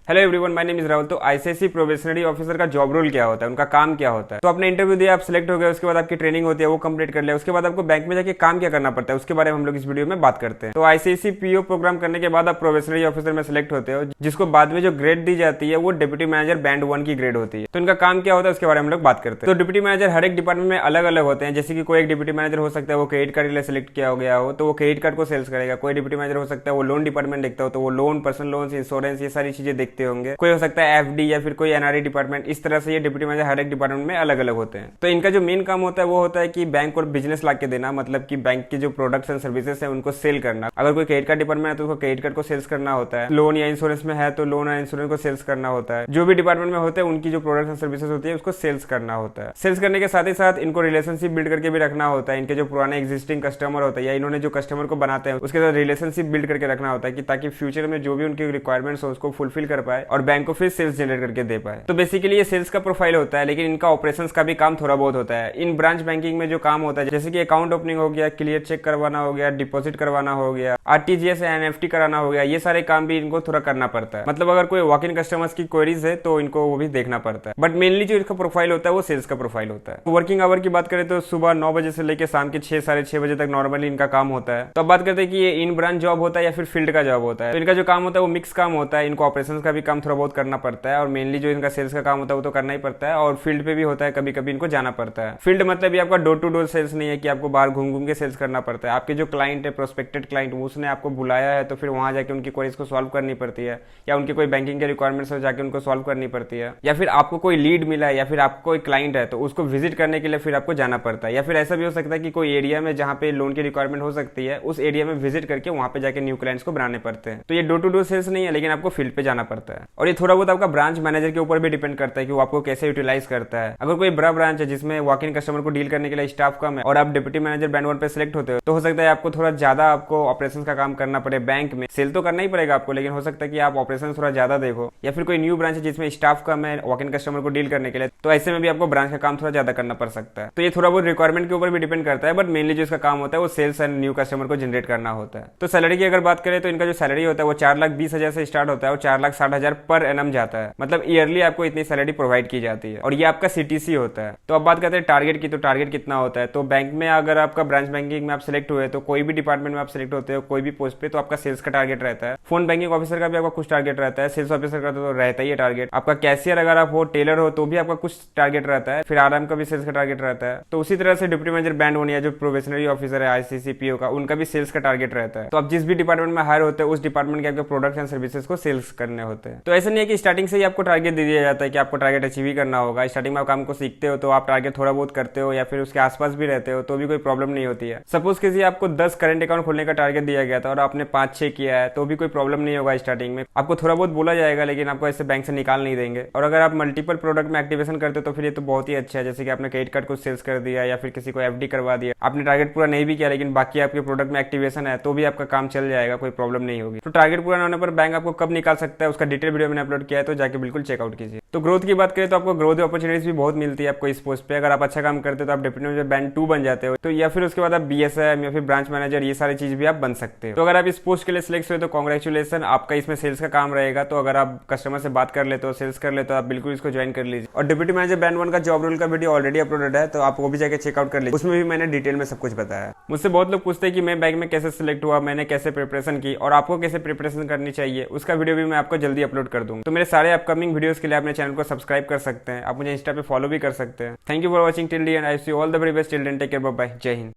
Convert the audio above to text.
Hello everyone, my name is Rahul. तो ICICI probationary officer का job role क्या होता है, उनका काम क्या होता है। तो आपने इंटरव्यू दिया, आप सिलेक्ट हो गए, उसके बाद आपकी ट्रेनिंग होती है, वो कंप्लीट कर लिया, उसके बाद आपको बैंक में जाके काम क्या करना पड़ता है, उसके बारे में हम लोग इस वीडियो में बात करते हैं। तो आईसीआईसीआई पीओ प्रोग्राम करने के बाद आप प्रोबेशनरी ऑफिसर में सिलेक्ट होते हो, जिसको बाद में जो ग्रेड दी जाती है वो डिप्टी मैनेजर बैंड 1 की ग्रेड होती है। तो इनका काम क्या होता है उसके बारे में हम लोग बात करते हैं। तो डिप्टी मैनेजर हर एक डिपार्टमेंट में अलग अलग होते हैं। जैसे कि कोई एक डिप्टी मैनेजर हो सकता है वो क्रेडिट कार्ड के लिए सिलेक्ट किया हो गया हो तो वो क्रेडिट कार्ड को सेल्स करेगा। कोई डिप्टी मैनेजर हो सकता है वो लोन डिपार्टमेंट देखता हो तो वो लोन, पर्सनल लोन, इंश्योरेंस, ये सारी चीजें देखते होंगे। कोई हो सकता है एफडी या फिर कोई एनआरई डिपार्टमेंट। इस तरह से ये डिप्टी मैनेजर हर एक डिपार्टमेंट में अलग अलग होते हैं। तो इनका जो मेन काम होता है वो होता है कि बैंक और बिजनेस ला के देना, मतलब कि बैंक के जो प्रोडक्ट्स एंड सर्विसेज है उनको सेल करना। अगर कोई क्रेडिट कार्ड डिपार्टमेंट है तो उसको क्रेडिट कार्ड को सेल्स करना होता है। लोन या इंश्योरेंस में है तो लोन या इंश्योरेंस को सेल्स करना होता है। जो भी डिपार्टमेंट में होते हैं उनकी जो प्रोडक्ट्स एंड सर्विसेज होती है उसको सेल्स करना होता है। सेल्स करने के साथ ही साथ इनको रिलेशनशिप बिल्ड करके भी रखना होता है। इनके जो पुराने एग्जिस्टिंग कस्टमर होता है या इन्होंने जो कस्टमर को बनाते हैं उसके साथ रिलेशनशिप बिल्ड करके रखना होता है कि ताकि फ्यूचर में जो भी उनकी रिक्वायरमेंट्स हो उसको फुलफिल कर पाए और बैंक को फिर सेल्स जनरेट करके दे पाए। तो बेसिकली ये सेल्स का प्रोफाइल होता है, लेकिन इनका ऑपरेशंस का भी काम थोड़ा बहुत होता है। इन ब्रांच बैंकिंग में जो काम होता है जैसे कि अकाउंट ओपनिंग हो गया, क्लियर चेक करवाना हो गया, डिपॉजिट करवाना हो गया, आरटीजीएस एनएफटी कराना हो गया, ये सारे काम भी इनको थोड़ा करना पड़ता है। मतलब अगर कोई वॉक इन कस्टमर्स की क्वेरीज है तो इनको वो भी देखना पड़ता है। बट मेनली जो इसका प्रोफाइल होता है वो सेल्स का प्रोफाइल होता है। वर्किंग आवर की बात करें तो सुबह 9 बजे से लेकर शाम के 6 साढ़े 6 बजे तक नॉर्मली इनका काम होता है। तो अब बात करते हैं कि ये इन ब्रांच जॉब होता है या फिर फील्ड का जॉब होता है। तो इनका जो काम होता है वो मिक्स काम होता है। इनको ऑपरेशंस का भी काम थोड़ा बहुत करना पड़ता है और मेनली जो इनका सेल्स का काम होता है वो तो करना ही पड़ता है और फील्ड पे भी होता है, कभी कभी इनको जाना पड़ता है। फील्ड मतलब ये आपका डोर टू डोर सेल्स नहीं है कि आपको बाहर घूम घूम के सेल्स करना पड़ता है। आपके जो क्लाइंट है, प्रोस्पेक्टेड क्लाइंट, उसने आपको बुलाया है तो फिर वहां जाके उनकी क्वेरीज को सॉल्व करनी पड़ती है, या उनके कोई बैंकिंग के रिक्वायरमेंट्स हो जाके उनको सॉल्व करनी पड़ती है, या फिर आपको कोई लीड मिला है या फिर आपको कोई क्लाइंट है तो उसको विजिट करने के लिए फिर आपको जाना पड़ता है। या फिर ऐसा भी हो सकता है कि कोई एरिया में जहां पे लोन की रिक्वायरमेंट हो सकती है उस एरिया में विजिट करके वहां पे जाके न्यू क्लाइंट्स को बनाने पड़ते हैं। तो ये डोर टू डोर सेल्स नहीं है, लेकिन आपको फील्ड पे जाना पड़ता है। और ये थोड़ा बहुत आपका ब्रांच मैनेजर के ऊपर भी डिपेंड करता है कि वो आपको कैसे यूटिलाइज करता है। अगर कोई बड़ा ब्रांच है जिसमें वॉक इन कस्टमर को डील करने के लिए स्टाफ कम है और आप डिप्टी मैनेजर बैंड 1 पे सिलेक्ट होते हो तो हो सकता है आपको थोड़ा ज्यादा आपको ऑपरेशन का काम करना पड़े। बैंक में सेल तो करना ही पड़ेगा आपको, लेकिन हो सकता है कि आप ऑपरेशन थोड़ा ज्यादा देखो। या फिर कोई न्यू ब्रांच है जिसमें स्टाफ कम है वॉक इन कस्टमर को डील करने के लिए, तो ऐसे में भी आपको ब्रांच का काम थोड़ा ज्यादा करना पड़ सकता है। तो ये थोड़ा बहुत रिक्वायरमेंट के ऊपर भी डिपेंड करता है, बट मेनली जो इसका काम होता है वो सेल्स एंड न्यू कस्टमर को जनरेट करना होता है। तो सैलरी की अगर बात करें तो इनका जो सैलरी होता है वो 4,20,000 से स्टार्ट होता है और 4,60,000 पर एनम जाता है। मतलब ईयरली आपको इतनी सैलरी प्रोवाइड की जाती है और ये आपका सीटीसी होता है। तो अब बात करते हैं टारगेट की। तो टारगेट कितना होता है, तो बैंक में अगर आपका ब्रांच बैंकिंग में आप सिलेक्ट हुए तो कोई भी डिपार्टमेंट में आप सिलेक्ट होते हो, कोई भी पोस्ट पे, तो आपका सेल्स का टारगेट रहता है। फोन बैंकिंग ऑफिसर का भी आपका कुछ टारगेट रहता है, सेल्स ऑफिसर का तो रहता ही है टारगेट। आपका कैशियर अगर आप हो, टेलर हो तो भी आपका कुछ टारगेट रहता है। फिर आरएम का भी सेल्स का टारगेट रहता है। तो उसी तरह से डिप्टी मैनेजर बैंड 1 या जो प्रोबेशनरी ऑफिसर है आईसीआईसीआई पीओ का, उनका भी सेल्स का टारगेट रहता है। तो आप जिस भी डिपार्टमेंट में हायर होते हैं उस डिपार्टमेंट के आपके प्रोडक्ट्स एंड सर्विसेज को सेल्स करने होते हैं। तो ऐसा नहीं है कि स्टार्टिंग से ही आपको टारगेट दे दिया जाता है कि आपको टारगेट अचीव ही करना होगा। स्टार्टिंग में आप काम को सीखते हो तो आप टारगेट थोड़ा बहुत करते हो या फिर उसके आसपास भी रहते हो तो भी कोई प्रॉब्लम नहीं होती है। सपोज किसी आपको 10 करंट अकाउंट खोलने का टारगेट दिया गया था और आपने 5-6 किया है तो भी कोई प्रॉब्लम नहीं होगा। स्टार्टिंग में आपको थोड़ा बहुत बोला जाएगा लेकिन आपको ऐसे बैंक से निकाल नहीं देंगे। और अगर आप मल्टीपल प्रोडक्ट में एक्टिवेशन करते हो तो फिर ये तो बहुत ही अच्छा है। जैसे कि आपने क्रेडिट कार्ड को सेल्स कर दिया या फिर किसी को एफडी करवा दिया, आपने टारगेट पूरा नहीं भी किया लेकिन बाकी आपके प्रोडक्ट में एक्टिवेशन है तो भी आपका काम चल जाएगा, कोई प्रॉब्लम नहीं होगी। तो टारगेट पूरा होने पर बैंक आपको कब निकाल सकता है उसका डिटेल वीडियो मैंने अपलोड किया है, तो जाके बिल्कुल चेकआउट कीजिए। तो ग्रोथ की बात करें तो आपको ग्रोथ अपॉर्चुनिटीज भी बहुत मिलती है आपको इस पोस्ट पे। अगर आप अच्छा काम करते हो तो आप डिप्टी मैनेजर बैंड 2 बन जाते हो, तो या फिर उसके बाद आप बीएसएम या फिर ब्रांच मैनेजर, ये सारी चीज भी आप बन सकते हो। तो अगर आप इस पोस्ट के लिए सिलेक्ट हुए तो कांग्रेचुलेशन, आपका इसमें सेल्स का काम रहेगा। तो अगर आप कस्टमर से बात कर लेते हो, सेल्स कर लेते हो, आप बिल्कुल इसको ज्वाइन कर लीजिए। और डिप्टी मैनेजर बैंड 1 का जॉब रोल का वीडियो ऑलरेडी अपलोडेड है, तो आप वो भी जाकर चेकआउट कर लीजिए। उसमें भी मैंने डिटेल में सब कुछ बताया। मुझसे बहुत लोग पूछते हैं कि मैं बैंक में कैसे सिलेक्ट हुआ, मैंने कैसे प्रिपरेशन की और आपको कैसे प्रिपरेशन करनी चाहिए, उसका वीडियो भी मैं आपको जल्दी अपलोड कर दूंगा। तो मेरे सारे अपकमिंग वीडियोस के लिए अपने चैनल को सब्सक्राइब कर सकते हैं। आप मुझे इंस्टा पे फॉलो भी कर सकते हैं। Thank you for watching till the end I see all the very best. Till then take care, bye bye, जय हिंद।